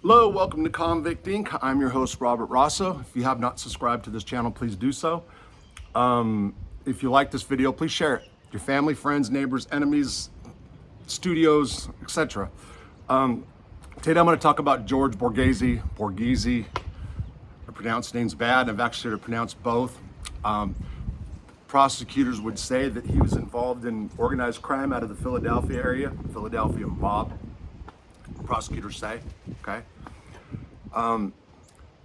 Hello, welcome to Convict Inc. I'm your host, Robert Rosso. If you have not subscribed to this channel, please do so. If you like this video, please share it. Your family, friends, neighbors, enemies, studios, etc. Today I'm going to talk about George Borgesi. Borgesi, I pronounced names bad. I've actually heard it pronounced both. Prosecutors would say that he was involved in organized crime out of the Philadelphia area, Philadelphia mob. Prosecutors say, okay?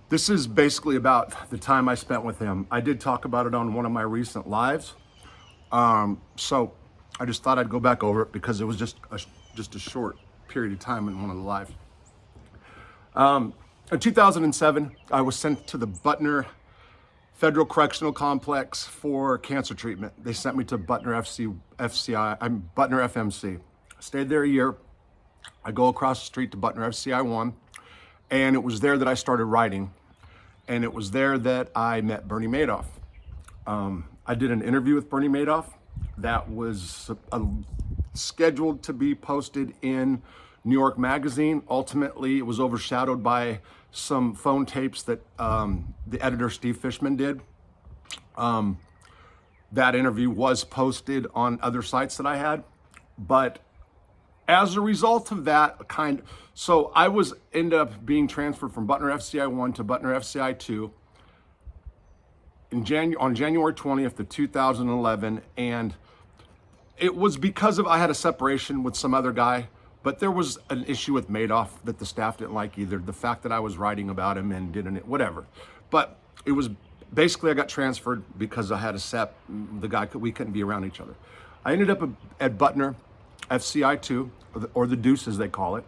This is basically about the time I spent with him. I did talk about it on one of my recent lives. So I just thought I'd go back over it because it was just a short period of time in one of the lives. In 2007, I was sent to the Butner Federal Correctional Complex for cancer treatment. They sent me to Butner FCI. I'm Butner FMC. I stayed there a year. I go across the street to Butner FCI 1, and it was there that I started writing, and it was there that I met Bernie Madoff. I did an interview with Bernie Madoff that was scheduled to be posted in New York Magazine. Ultimately, it was overshadowed by some phone tapes that the editor Steve Fishman did. That interview was posted on other sites that I had, but as a result of that so I ended up being transferred from Butner FCI 1 to Butner FCI 2 on January 20th of 2011, and it was because I had a separation with some other guy, but there was an issue with Madoff that the staff didn't like either. The fact that I was writing about him and whatever. But it was basically I got transferred because I had we couldn't be around each other. I ended up at Butner FCI 2, or the Deuce as they call it.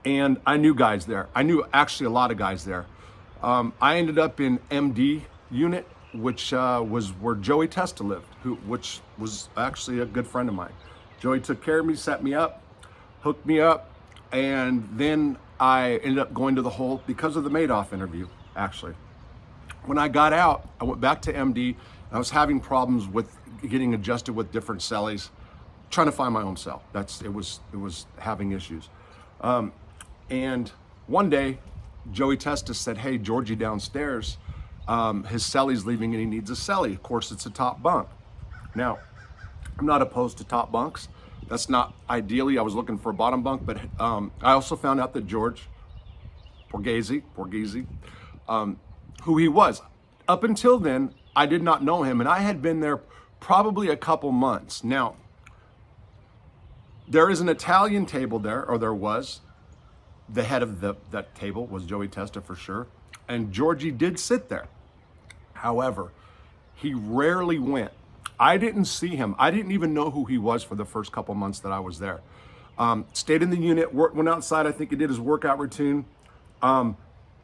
And I knew guys there. I knew actually a lot of guys there. I ended up in MD unit, which was where Joey Testa lived, which was actually a good friend of mine. Joey took care of me, set me up, hooked me up, and then I ended up going to the hole because of the Madoff interview, actually. When I got out, I went back to MD. I was having problems with getting adjusted with different cellies, trying to find my own cell. It was having issues. And one day, Joey Testa said, "Hey, Georgie downstairs, his cellie's leaving and he needs a cellie." Of course, it's a top bunk. Now, I'm not opposed to top bunks. That's not ideally, I was looking for a bottom bunk, but I also found out that George Borgesi, who he was. Up until then, I did not know him, and I had been there probably a couple months. Now, there is an Italian table there, or there was. The head of that table was Joey Testa for sure, and Georgie did sit there. However, he rarely went. I didn't see him. I didn't even know who he was for the first couple months that I was there. Stayed in the unit, went outside. I think he did his workout routine.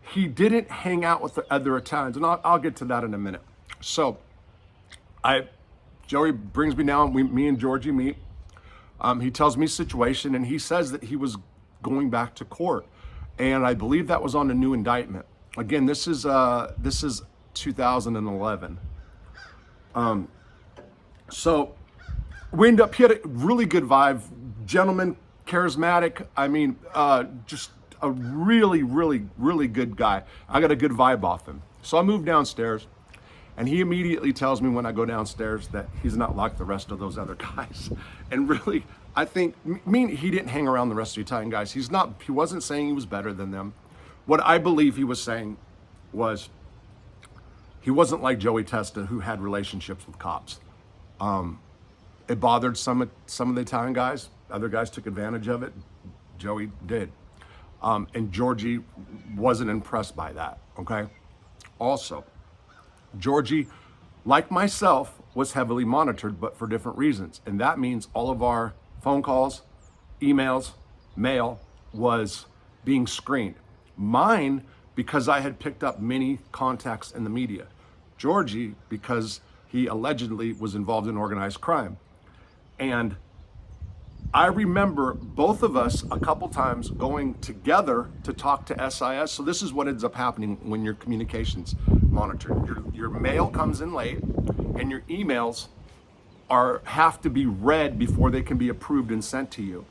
He didn't hang out with the other Italians, and I'll get to that in a minute. So, Joey brings me down. Me and Georgie meet. He tells me his situation, and he says that he was going back to court, and I believe that was on a new indictment. Again, this is 2011. So he had a really good vibe, gentleman, charismatic. I mean, just a really, really, really good guy. I got a good vibe off him. So I moved downstairs, and he immediately tells me when I go downstairs that he's not like the rest of those other guys. And really, I think, he didn't hang around the rest of the Italian guys. He wasn't saying he was better than them. What I believe he was saying was he wasn't like Joey Testa, who had relationships with cops. It bothered some of the Italian guys. Other guys took advantage of it. Joey did. And Georgie wasn't impressed by that, okay? Also, Georgie, like myself, was heavily monitored, but for different reasons. And that means all of our phone calls, emails, mail was being screened. Mine, because I had picked up many contacts in the media. Georgie, because he allegedly was involved in organized crime. And I remember both of us a couple times going together to talk to SIS. So this is what ends up happening when your communications monitored. Your mail comes in late, and your emails have to be read before they can be approved and sent to you.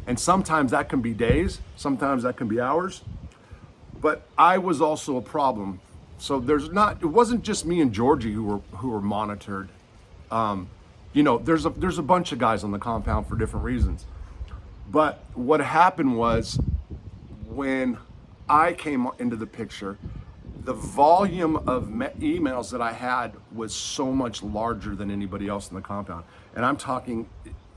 And sometimes that can be days, sometimes that can be hours. But I was also a problem. So it wasn't just me and Georgie who were monitored. There's a bunch of guys on the compound for different reasons. But what happened was, when I came into the picture, the volume of emails that I had was so much larger than anybody else in the compound. And I'm talking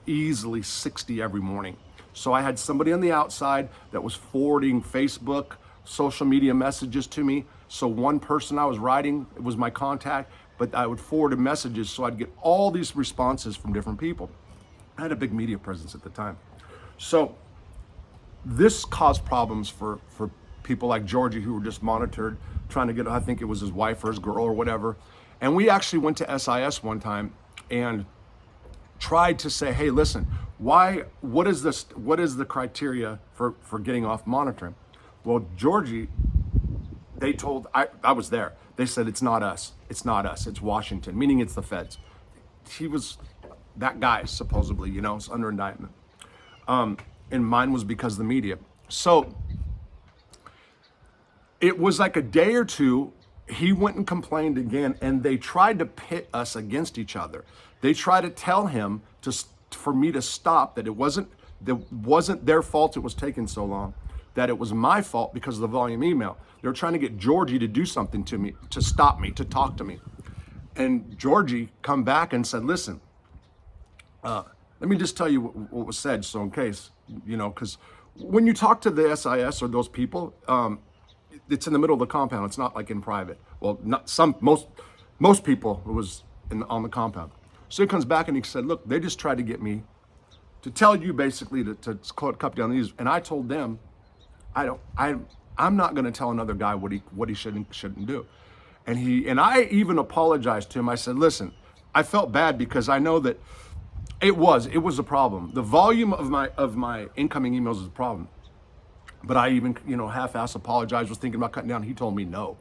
easily 60 every morning. So I had somebody on the outside that was forwarding Facebook, social media messages to me. So one person I was writing, it was my contact, but I would forward messages, so I'd get all these responses from different people. I had a big media presence at the time. So this caused problems for people like Georgie, who were just monitored, trying to get, I think it was his wife or his girl or whatever. And we actually went to SIS one time and tried to say, hey, listen, what is the criteria for getting off monitoring? Well, Georgie, I was there. They said, it's not us, it's Washington, meaning it's the feds. He was that guy, supposedly, it's under indictment. And mine was because of the media. So it was like a day or two, he went and complained again, and they tried to pit us against each other. They tried to tell him for me to stop, that it wasn't their fault it was taking so long, that it was my fault because of the volume email. They were trying to get Georgie to do something to me, to stop me, to talk to me. And Georgie come back and said, listen, let me just tell you what was said, so in case, because when you talk to the SIS or those people, it's in the middle of the compound. It's not like in private. Well, most people, it was on the compound. So he comes back and he said, look, they just tried to get me to tell you basically to cut down these. And I told them, I'm not going to tell another guy what he shouldn't do. And I even apologized to him. I said, listen, I felt bad because I know that it was a problem. The volume of my incoming emails is a problem. But I even, half-ass apologized, was thinking about cutting down. He told me no,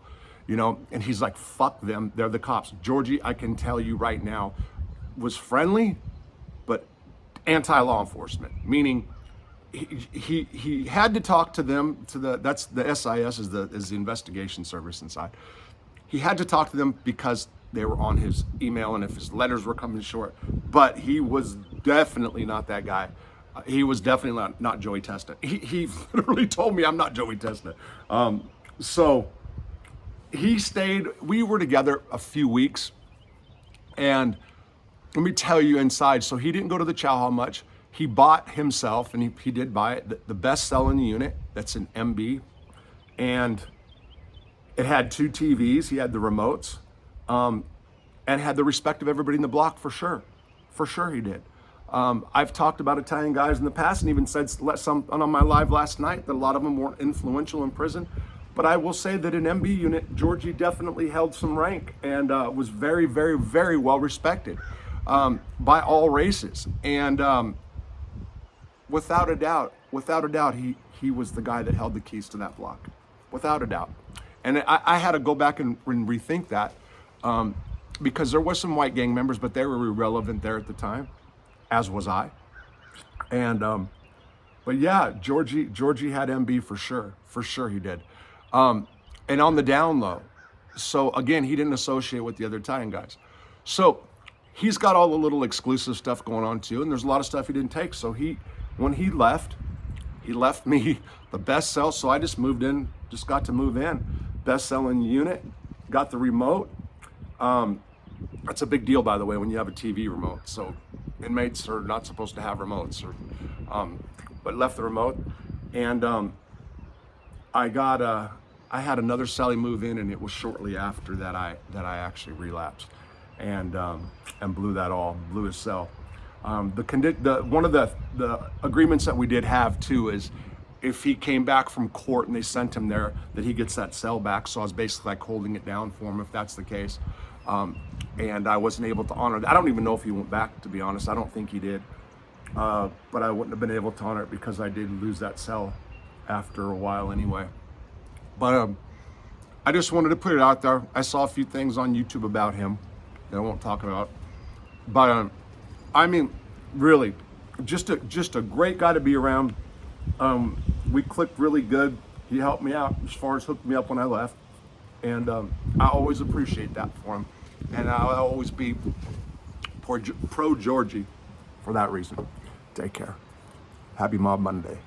and he's like, fuck them. They're the cops. Georgie, I can tell you right now, was friendly, but anti-law enforcement, meaning he had to talk to them, that's the SIS is the investigation service inside. He had to talk to them because they were on his email and if his letters were coming short, but he was definitely not that guy. He was definitely not Joey Testa. He literally told me, I'm not Joey Testa. So he stayed, we were together a few weeks, and let me tell you inside, so he didn't go to the chow hall much. He bought himself, and he did buy it, the best selling unit, that's an MB, and it had 2 TVs, he had the remotes, and had the respect of everybody in the block, for sure he did. I've talked about Italian guys in the past and even said some on my live last night that a lot of them weren't influential in prison. But I will say that in MB unit, Georgie definitely held some rank and was very, very, very well respected by all races. And without a doubt, he was the guy that held the keys to that block, without a doubt. And I had to go back and rethink that because there was some white gang members, but they were irrelevant there at the time, as was I. And but yeah, Georgie had MB for sure he did. And on the down low, so again, he didn't associate with the other Italian guys. So he's got all the little exclusive stuff going on too, and there's a lot of stuff he didn't take. So when he left me the best sell. So I just got to move in, best selling unit, got the remote. That's a big deal, by the way, when you have a TV remote. So inmates are not supposed to have remotes, but left the remote, and I had another cellie move in, and it was shortly after that I actually relapsed, and blew his cell. One of the agreements that we did have too is if he came back from court and they sent him there, that he gets that cell back. So I was basically like holding it down for him if that's the case. And I wasn't able to honor it. I don't even know if he went back, to be honest. I don't think he did. But I wouldn't have been able to honor it because I did lose that cell after a while anyway. But I just wanted to put it out there. I saw a few things on YouTube about him that I won't talk about. But I mean, really, just a great guy to be around. We clicked really good. He helped me out as far as hooked me up when I left, and I always appreciate that for him. And I'll always be pro Georgie for that reason. Take care. Happy Mob Monday.